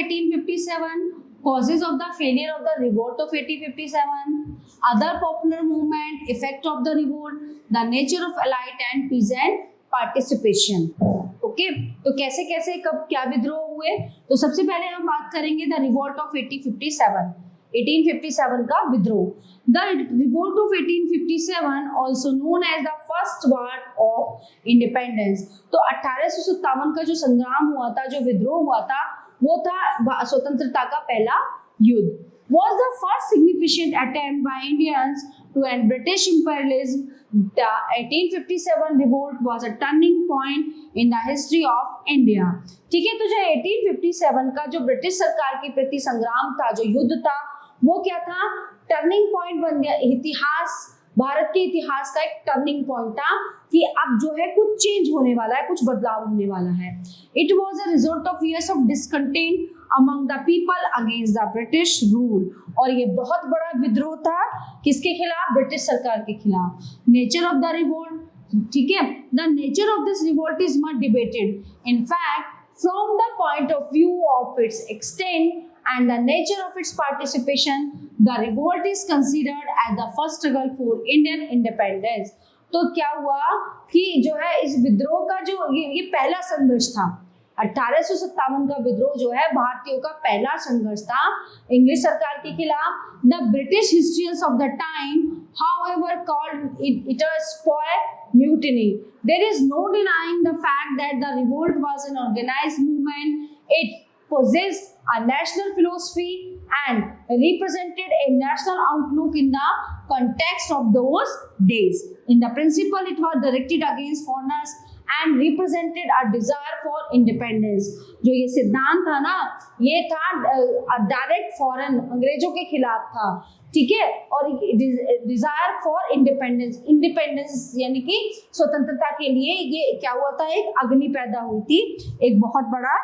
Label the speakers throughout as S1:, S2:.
S1: 1857, causes of the failure of the revolt of 1857, other popular movement, effect of the revolt, the nature of elite and peasant participation. Okay तो कैसे कैसे कब क्या विद्रोह हुए, तो सबसे पहले हम बात करेंगे द रिवोल्ट ऑफ 1857 का विद्रोह. The revolt of 1857 also known as the first war of independence. तो 1857 का जो संग्राम हुआ था, जो विद्रोह हुआ था, वो था स्वतंत्रता का पहला युद्ध. Was the first significant attempt by Indians to end British imperialism. The 1857 revolt was a turning point in the history of India. ठीक है, तो जो 1857 का जो ब्रिटिश सरकार के प्रति संग्राम था, जो युद्ध था, वो क्या था, टर्निंग पॉइंट बन गया. इतिहास, भारत के इतिहास का एक टर्निंग पॉइंट था कि अब जो है कुछ चेंज होने वाला है, कुछ बदलाव होने वाला है. It was a result of years of discontent among the people against the British rule. और ये बहुत बड़ा विद्रोह था किसके खिलाफ, ब्रिटिश सरकार के खिलाफ. नेचर ऑफ द रिवोल्ट, ठीक है, the nature of this revolt is much debated. In fact from the point of view of its extent and the nature of its participation, the revolt is considered as the first struggle for Indian independence. तो क्या हुआ कि जो है इस विद्रोह का जो ये पहला संघर्ष था, 1857 का विद्रोह जो है भारतीयों का पहला संघर्ष था इंग्लिश सरकार के खिलाफ. The British historians of the time however called it a spoil mutiny. There is no denying the fact that the revolt was an organized movement. It possessed a national philosophy and represented a national outlook in the context of those days. In the principle, it was directed against foreigners and represented a desire for independence. जो ये सिद्धांत था ना, ये था direct foreign अंग्रेजों के खिलाफ था, ठीक है, और डिजायर फॉर इंडिपेंडेंस, इंडिपेंडेंस यानी कि स्वतंत्रता के लिए ये क्या हुआ था, एक अग्नि पैदा हुई थी, एक बहुत बड़ा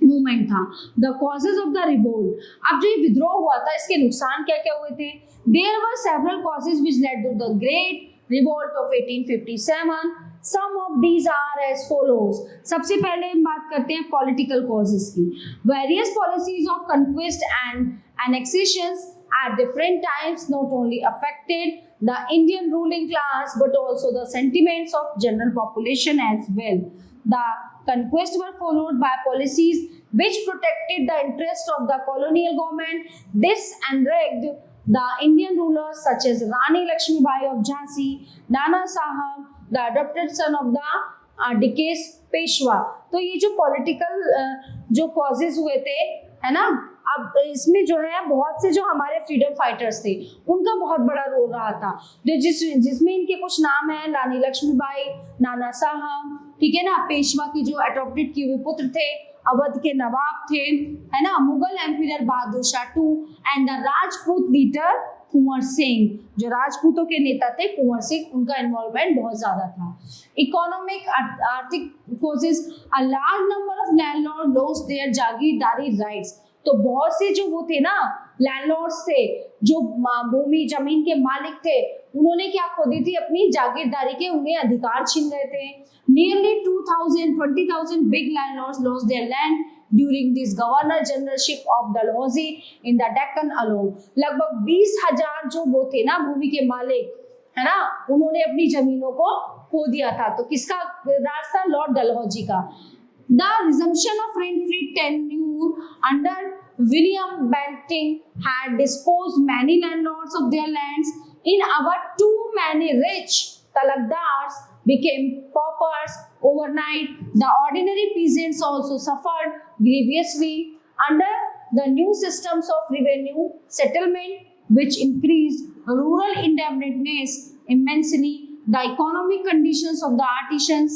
S1: मूवमेंट था. The causes of the revolt, अब जो ये विद्रोह हुआ था इसके नुकसान क्या क्या हुए थे. There were several causes which led to the great revolt of 1857. Some of these are as follows. सबसे पहले हम बात करते हैं पॉलिटिकल कॉजेज की. Various policies of conquest and annexations at different times not only affected the Indian ruling class but also the sentiments of general population as well. The conquests were followed by policies which protected the interest of the colonial government. This enraged the Indian rulers such as Rani Lakshmi Bai of Jhansi, Nana Sahib, the adopted son of the deceased Peshwa. तो ये जो political जो causes हुए थे, है ना, अब इसमें जो है बहुत से जो हमारे फ्रीडम फाइटर्स थे उनका बहुत बड़ा रोल रहा था. जो जिसमें इनके कुछ नाम है, रानी लक्ष्मीबाई, नाना साहब, ठीक है ना, पेशवा की जो अडॉप्टेड किए हुए पुत्र थे, अवध के नवाब थे, है ना, Mughal emperor Bahadur Shah two and the Rajput leader Kunwar Singh. जो राजपूतों के नेता थे कुंवर सिंह, उनका इन्वॉल्वमेंट बहुत ज्यादा था. इकोनॉमिक आर्थिक causes, a large number of landlord lost their jagirdari rights. तो बहुत से जो वो थे ना लैंडलॉर्ड्स थे, जो भूमि जमीन के मालिक थे, उन्होंने क्या खो दी थी, अपनी जागीरदारी के उन्हें अधिकार छीन गए थे. Nearly 20,000 big landlords lost their land during this governor generalship of Dalhousie in the Deccan alone. लगभग 20,000 जो वो थे ना भूमि के मालिक, है ना, उन्होंने अपनी जमीनों को खो दिया था. तो किसका राज था, लॉर्ड डलहौजी का. The resumption of rent-free tenure under William Bentinck had disposed many landlords of their lands. In our too many rich talakdars became paupers overnight. The ordinary peasants also suffered grievously under the new systems of revenue settlement, which increased rural indebtedness immensely. The economic conditions of the artisans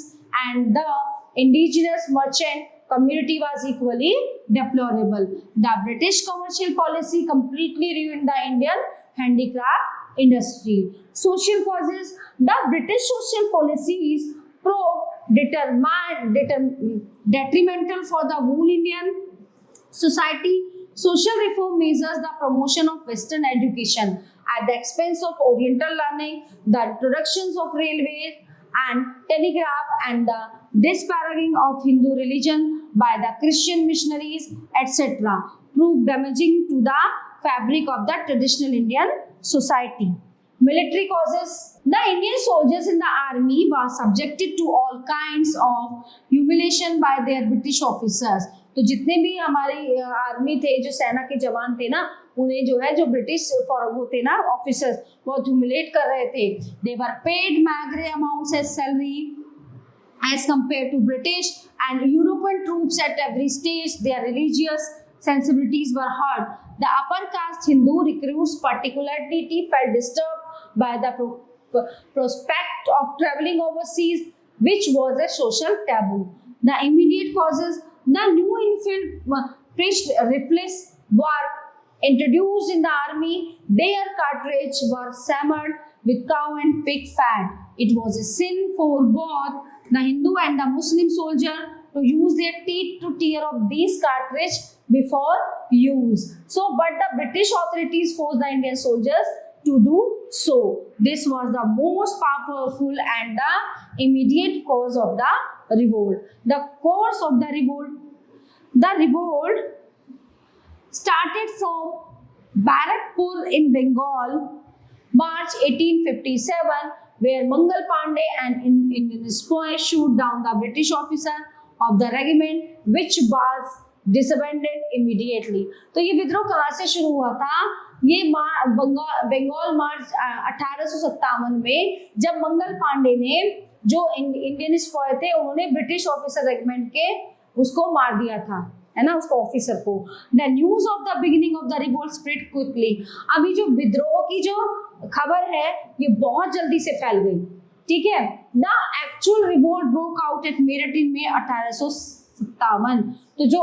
S1: and the indigenous merchant community was equally deplorable. The British commercial policy completely ruined the Indian handicraft industry. Social causes, the British social policies proved detrimental for the whole Indian society. Social reform measures, the promotion of Western education at the expense of Oriental learning, the introductions of railways and telegraph and the disparaging of Hindu religion by the Christian missionaries, etc., proved damaging to the fabric of the traditional Indian society. Military causes. The Indian soldiers in the army were subjected to all kinds of humiliation by their British officers. तो जितने भी हमारी army थे, जो सेना के जवान थे ना, उन्हें जो है जो ब्रिटिश वो थे ना ऑफिसर्स, बहुत ह्यूमिलेट कर रहे थे. They were paid maigre amounts as salary as compared to British and European troops at every stage. Their religious sensibilities were hurt. The upper caste Hindu recruits particularly felt disturbed by the prospect of traveling overseas, which was a social taboo. The immediate causes. The new infantry rifles were introduced in the army. Their cartridges were smeared with cow and pig fat. It was a sin for both the Hindu and the Muslim soldier to use their teeth to tear off these cartridges before use. So, but the British authorities forced the Indian soldiers to do so. This was the most powerful and the immediate cause of the revolt. The course of the revolt. The revolt started from Barakpur in Bengal, March 1857, where Mangal Pandey and Indian spy shoot down the British officer of the regiment, which was disbanded immediately. तो ये विद्रोह कहाँ से शुरू हुआ था? ये बंगाल मार्च 1857 में, जब मंगल पांडे ने जो इंडियन स्पाई थे उन्होंने ब्रिटिश ऑफिसर रेजिमेंट के उसको मार दिया था, है ना, उसको ऑफिसर को. The news of the beginning of the revolt spread quickly. अभी जो विद्रोह की जो खबर है ये बहुत जल्दी से फैल गई. ठीक है. The actual revolt broke out at Meerut in May 1857. तो जो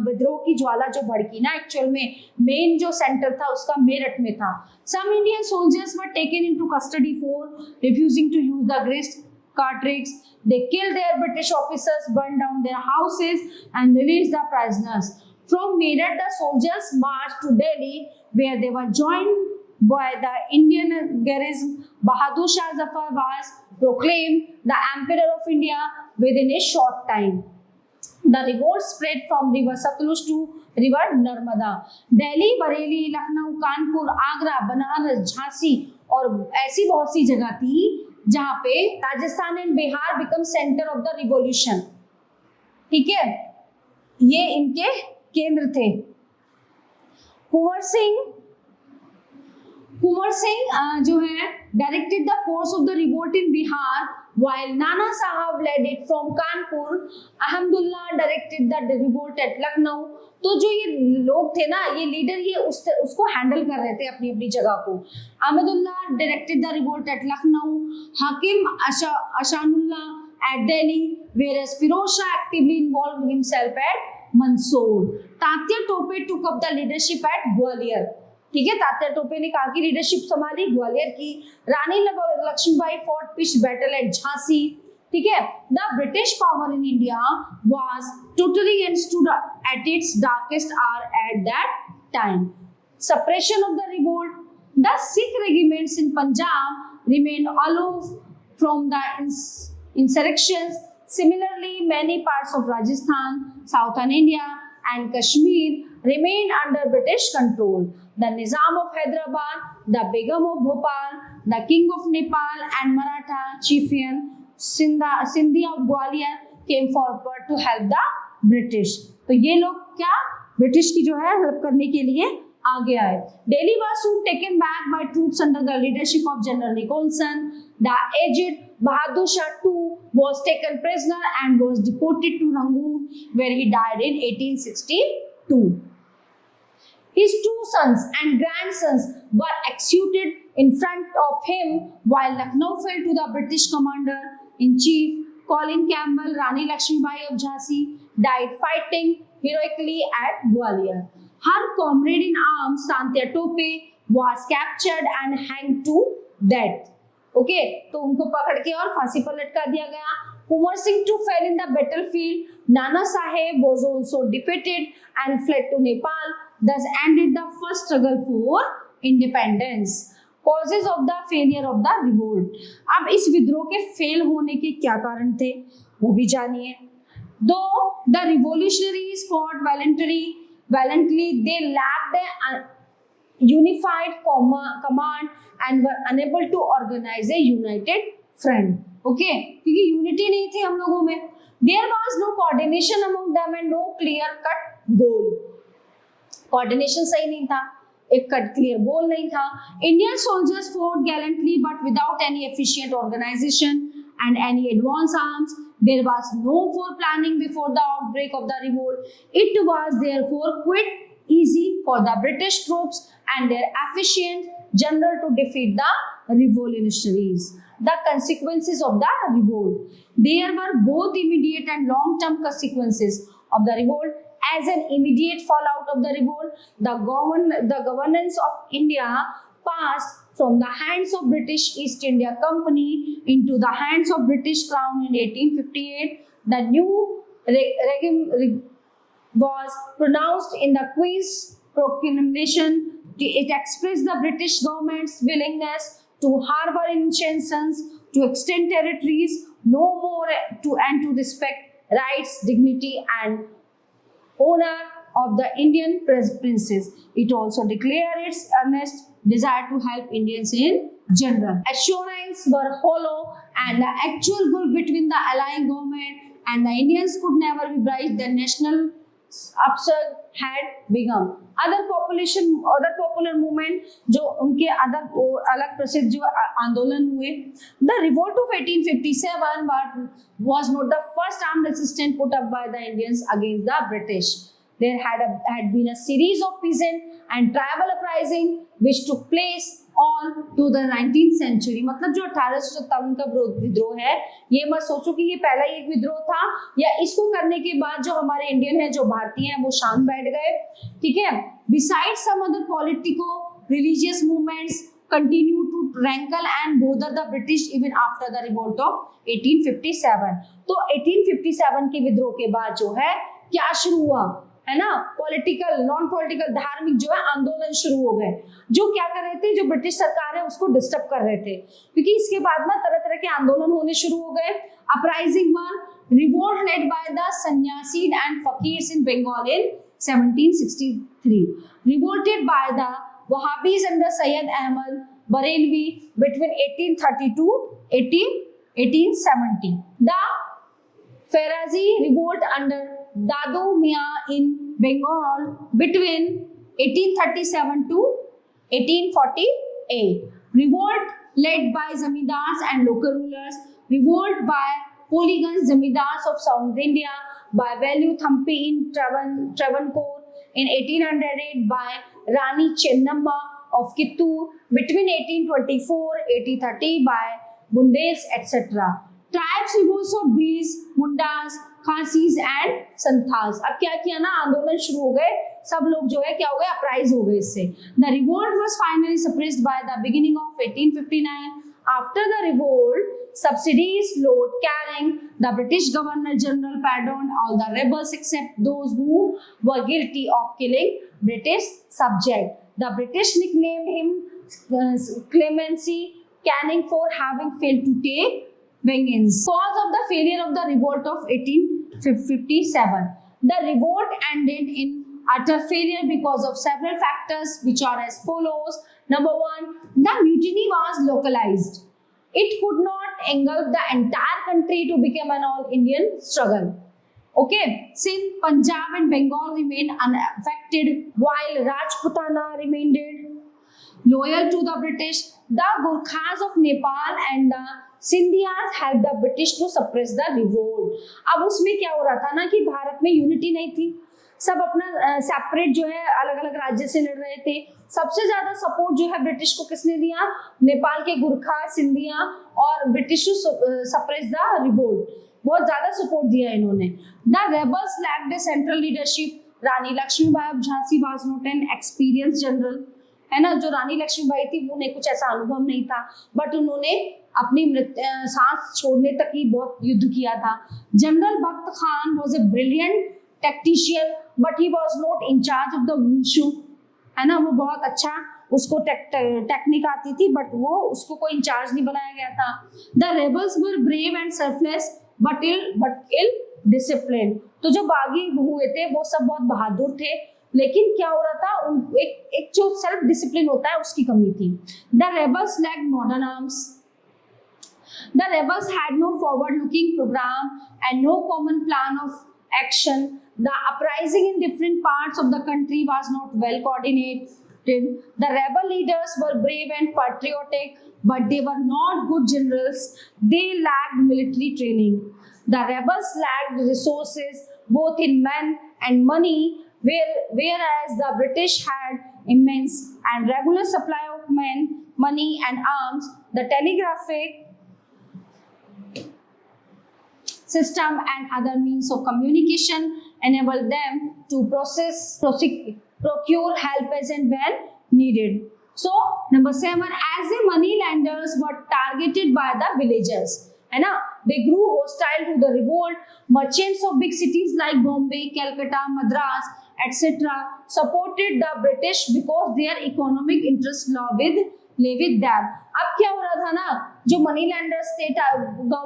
S1: विद्रोह की ज्वाला जो भड़की ना, एक्चुअल में मेन जो सेंटर था उसका मेरठ में था. Some Indian soldiers were taken into custody for refusing to use the greased cartridges. They killed their British officers, burned down their houses and released the prisoners. From Meerut, the soldiers marched to Delhi, where they were joined by the Indian garrison. Bahadur Shah Zafar was proclaimed the Emperor of India within a short time. The revolt spread from river Satluj to river Narmada. Delhi, Bareilly, Lucknow, Kanpur, Agra, Banaras, Jhansi और ऐसी बहुत सी जगह थी जहां पे Rajasthan and Bihar become centre of the revolution. ठीक है, ये इनके केंद्र थे. कुंवर सिंह जो है directed the course of the revolt in Bihar, while Nana Sahab led it from Kanpur. Ahmadullah directed the revolt at Lucknow. तो जो ये लोग थे ना, ये लीडर, ये उसको हैंडल कर रहे थे अपनी अपनी जगह को. Ahmadullah directed the revolt at Lucknow, Hakim Ahsanullah at Delhi, whereas Firoz Shah actively involved himself at Mandsaur. Tatya Tope took up the leadership at Gwalior. ठीक है, तात्या टोपे ने कहा की लीडरशिप संभाली ग्वालियर की. Rani Lakshmibai fought pitch battle at Jhansi. ठीक है. The British power in India was totally end stood at its darkest hour at that time. Suppression of the revolt. The Sikh regiments in Punjab remained aloof from the insurrections. Similarly, many parts of Rajasthan, southern India and Kashmir remained under British control. The Nizam of Hyderabad, the Begum of Bhopal, the King of Nepal and Maratha chieftain Sindhi of Gwalior came forward to help the British. तो ये लोग क्या British की जो है help करने के लिए आगे आए. Delhi was soon taken back by troops under the leadership of General Nicholson. The aged Bahadur Shah too was taken prisoner and was deported to Rangoon, where he died in 1862. His two sons and grandsons were executed in front of him, while Lucknow fell to the British commander-in-chief Colin Campbell. Rani Lakshmibai of Jhansi died fighting heroically at Gwalior. Her comrade in arms, Santya Tope, was captured and hanged to death. Okay, तो उनको पकड़ के और फांसी पर लटका दिया गया. Kumar Singh too fell in the battlefield. Nana Sahib was also defeated and fled to Nepal. Thus ended the first struggle for independence. Causes of the failure of the revolt. अब इस विद्रोह के फेल होने के क्या कारण थे वो भी जानिए। दो the revolutionaries fought valiantly, they lacked a unified command and were unable to organize a united front. Okay, क्योंकि यूनिटी नहीं थी हम लोगों में। There was no coordination among them and no clear cut goal. Coordination सही नहीं था, एक क्लियर गोल नहीं था। Indian soldiers fought gallantly but without any efficient organization and any advance arms. There was no foreplanning before the outbreak of the revolt. It was therefore quite easy for the British troops and their efficient general to defeat the revolutionaries. The consequences of the revolt. There were both immediate and long-term consequences of the revolt. As an immediate fallout of the revolt, the governance of India passed from the hands of British East India Company into the hands of British Crown in 1858. The new regime was pronounced in the Queen's Proclamation. It expressed the British government's willingness to harbor intentions to extend territories no more and to respect rights, dignity, and honor of the Indian princes. It also declared its earnest desire to help Indians in general. Assurances were hollow and the actual gulf between the allying government and the Indians could never be bridged. The national upsurge had begun. Other popular movement जो उनके अलग प्रसिद्ध जो आंदोलन हुए, the revolt of 1857 was not the first armed resistance put up by the Indians against the British. There had been a series of peasant and tribal uprising which took place all to the 19th century. मतलब जो 1857 का विद्रोह है, ये मत सोचो कि ये पहला ही एक विद्रोह था या इसको करने के बाद जो हमारे इंडियन है, जो भारतीय हैं, वो शांत बैठ गए। ठीक है। Besides some other political religious movements continue to rankle and bother the British even after the revolt of 1857. तो 1857 के विद्रोह के बाद जो है क्या शुरू हुआ है ना, पॉलिटिकल नॉन पॉलिटिकल धार्मिक जो है आंदोलन शुरू हो गए, जो क्या कर रहे थे, जो ब्रिटिश सरकार है उसको डिस्टर्ब कर रहे थे, क्योंकि इसके बाद ना तरह तरह के आंदोलन होने शुरू हो गए। Uprising one revolt led by the sanyasi and fakirs in Bengal in 1763, revolted by the Wahabis under Syed Ahmad Barelvi between 1830 to 1870, the Farazi revolt under Dadu Mian in Bengal between 1837 to 1848. Revolt led by zamindars and local rulers. Revolt by Polygon zamindars of South India, by Value Thampi in Travancore in 1808, by Rani Chennamma of Kittur between 1824-1830, by Bundes, etc. Tribes revolts of Bees, Mundas, Khasis and Santhals. अब क्या किया ना, आंदोलन शुरू हो गए, सब लोग जो है क्या हो गए, अपराइज हो गए इससे। The revolt was finally suppressed by the beginning of 1859। After the revolt subsidies flowed carrying the British Governor General pardoned all the rebels except those who were guilty of killing British subjects. The British nicknamed him Clemency Canning for having failed to take vengeance. Cause of the failure of the revolt of 1857. The revolt ended in utter failure because of several factors which are as follows. Number one, the mutiny was localized. It could not engulf the entire country to become an all-Indian struggle. Okay, Sindh, Punjab and Bengal remained unaffected while Rajputana remained loyal to the British. The Gurkhas of Nepal and the Sindhiyas helped the British to suppress the revolt. अब उसमें क्या हो रहा था ना कि भारत में unity नहीं थी, सब अपना सेपरेट जो है अलग अलग राज्य से लड़ रहे थे। सबसे ज्यादा सपोर्ट जो है ब्रिटिश को किसने दिया, नेपाल के गुरखा, सिंधिया और British to suppress the revolt, बहुत ज्यादा सपोर्ट दिया इन्होंने। The rebels lacked central leadership. Rani Lakshmibai of Jhansi was not an experience general, है ना, जो रानी लक्ष्मीबाई थी उन्हें कुछ ऐसा अनुभव नहीं था, बट उन्होंने अपनी सांस छोड़ने तक ही बहुत युद्ध किया था। General Bakht Khan was a brilliant tactician but he was not in charge of the wushu, है ना, वो बहुत अच्छा उसको टेक्निक आती थी, बट वो उसको कोई इंचार्ज नहीं बनाया गया था। The rebels were brave and selfless but ill disciplined. तो जो बागी हुए थे वो सब बहुत बहादुर थे, लेकिन क्या हो रहा था, एक जो सेल्फ डिसिप्लिन होता है उसकी कमी थी। The rebels lacked modern arms. The rebels had no forward-looking program and no common plan of action. The uprising in different parts of the country was not well coordinated. The rebel leaders were brave and patriotic, but they were not good generals. They lacked military training. The rebels lacked resources, both in men and money, whereas the British had immense and regular supply of men, money, and arms. The telegraphic system and other means of communication enable them to procure help as and when needed. So number 7, as the money lenders were targeted by the villagers, है ना, they grew hostile to the revolt. Merchants of big cities like Bombay, Calcutta, Madras, etc. supported the British because their economic interests lay with them. अब क्या हो रहा था ना, जो money landers थे गांव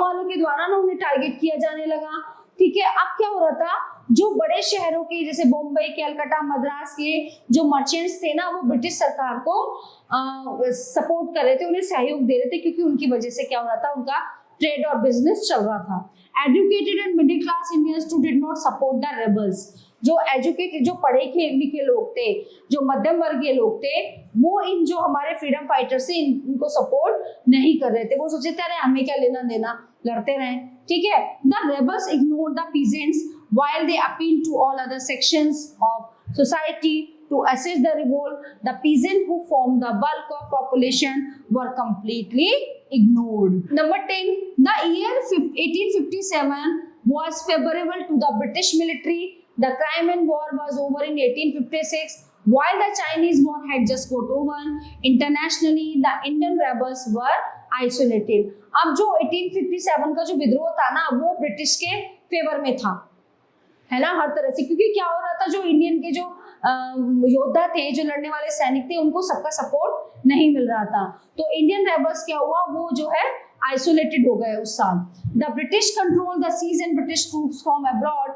S1: वालों के द्वारा ना उन्हें टारगेट किया जाने लगा। ठीक है, अब क्या हो रहा था, जो बड़े शहरों के जैसे बॉम्बे, कलकत्ता, मद्रास के जो मर्चेंट्स थे ना, वो ब्रिटिश सरकार को सपोर्ट कर रहे थे, उन्हें सहयोग दे रहे थे, क्योंकि उनकी वजह से क्या हो रहा था, उनका ट्रेड और बिजनेस चल रहा था। Educated and middle class Indians too did not support the rebels. जो एजुकेटेड, जो पढ़े लिखे लोग थे, जो मध्यम वर्गीय लोग थे, वो इन जो हमारे फ्रीडम फाइटर्स थे इनको सपोर्ट नहीं कर रहे थे। वो सोचते थे अरे हमें क्या लेना देना, लड़ते रहें। ठीक है, the rebels ignored the peasants while they appealed to all other sections of society to assist the revolt. The peasants who formed the bulk of population were completely ignored. Number 10, the year 1857 was favorable to the British military. The Crimean War was over in 1856, while the Chinese War had just got over. Internationally, the Indian rebels were isolated. अब जो 1857 का जो विद्रोह था ना, वो British के favour में था, है ना, हर तरह से, क्योंकि क्या हो रहा था, जो इंडियन के जो योद्धा थे, जो लड़ने वाले सैनिक थे, उनको सबका सपोर्ट नहीं मिल रहा था। तो इंडियन रेबल्स क्या हुआ, वो जो है आइसोलेटेड हो गए उस साल। The British control the seas and British troops from abroad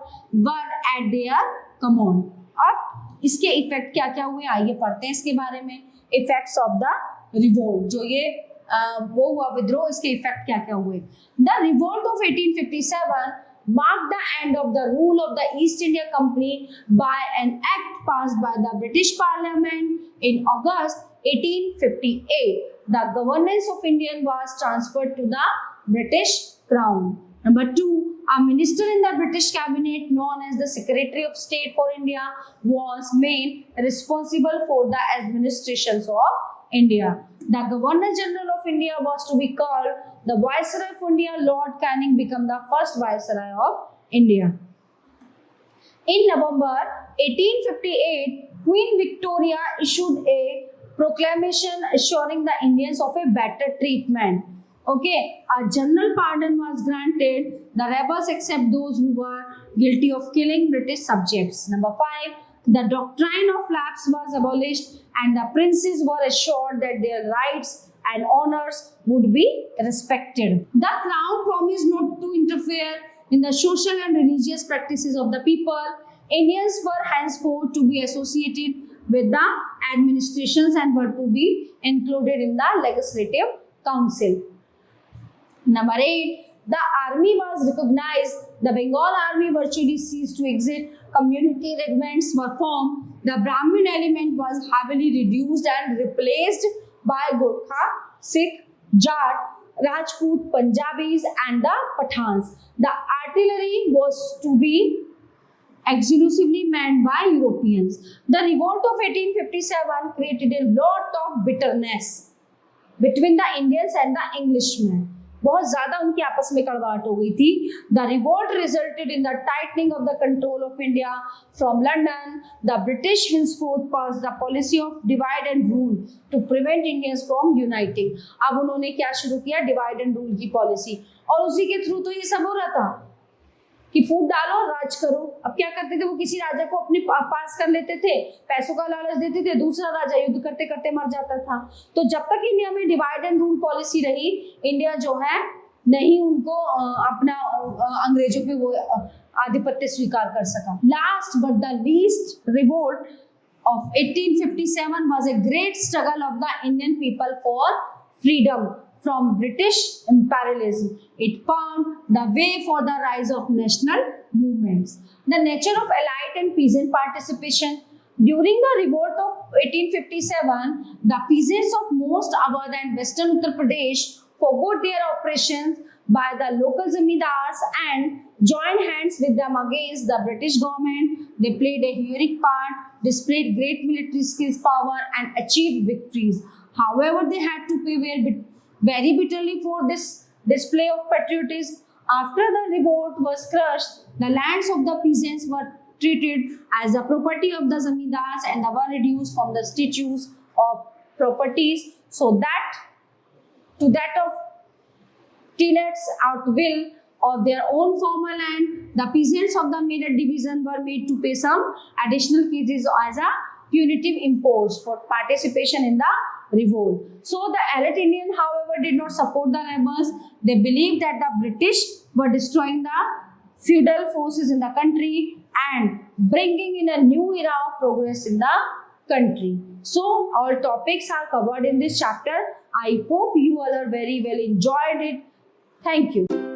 S1: were at their command. अब इसके इफेक्ट क्या क्या हुए, आइए पढ़ते हैं इसके बारे में। इफेक्ट्स ऑफ द रिवोल्ट, जो ये वो हुआ विद्रोह, इसके इफेक्ट क्या क्या हुए। The revolt of 1857 marked the end of the rule of the East India Company by an act passed by the British Parliament in August 1858. The governance of India was transferred to the British Crown. Number 2, a minister in the British cabinet known as the Secretary of State for India was made responsible for the administrations of India. The Governor General of India was to be called the Viceroy of India. Lord Canning became the first Viceroy of India. In November 1858, Queen Victoria issued a proclamation assuring the Indians of a better treatment. Okay, a general pardon was granted the rebels except those who were guilty of killing British subjects. Number 5, the doctrine of lapse was abolished and the princes were assured that their rights and honors would be respected. The crown promised not to interfere in the social and religious practices of the people. Indians were henceforth to be associated with the administrations and were to be included in the legislative council. Number 8, the army was recognized. The Bengal army virtually ceased to exist. Community regiments were formed. The Brahmin element was heavily reduced and replaced by Gurkha, Sikh, Jat, Rajput, Punjabis and the Pathans. The artillery was to be exclusively manned by Europeans. The revolt of 1857 created a lot of bitterness between the Indians and the Englishmen. बहुत ज्यादा उनकी आपस में कड़वाहट हो गई थी। The revolt resulted in the tightening of the control of India from London. The British henceforth pass the policy of divide and rule to prevent Indians from uniting. अब उन्होंने क्या शुरू किया, डिवाइड एंड रूल की policy, और उसी के through तो ये सब हो रहा था। कि फूट डालो राज करो। अब क्या करते थे वो, किसी राजा को अपने पास कर लेते थे, पैसों का लालच देते थे, दूसरा राजा युद्ध करते करते मर जाता था। तो जब तक इंडिया में डिवाइड एंड रूल पॉलिसी रही, इंडिया जो है नहीं उनको अपना अंग्रेजों पे वो आधिपत्य स्वीकार कर सका। Last but the least, revolt of 1857 was a great struggle of the Indian people for freedom from British imperialism. It paved the way for the rise of national movements. The nature of elite and peasant participation. During the revolt of 1857, the peasants of most Awadh and western Uttar Pradesh forgot their oppressions by the local zamindars and joined hands with them against the British government. They played a heroic part, displayed great military skills, power, and achieved victories. However, they had to pay very bitterly for this display of patriotism. After the revolt was crushed, the lands of the peasants were treated as the property of the zamindars and were reduced from the statues of properties so that to that of tenants at will of their own former land. The peasants of the Meerut division were made to pay some additional cases as a punitive impost for participation in the revolt. So the elite Indian, however, did not support the rebels. They believed that the British were destroying the feudal forces in the country and bringing in a new era of progress in the country. So all topics are covered in this chapter. I hope you all are very well enjoyed it. Thank you.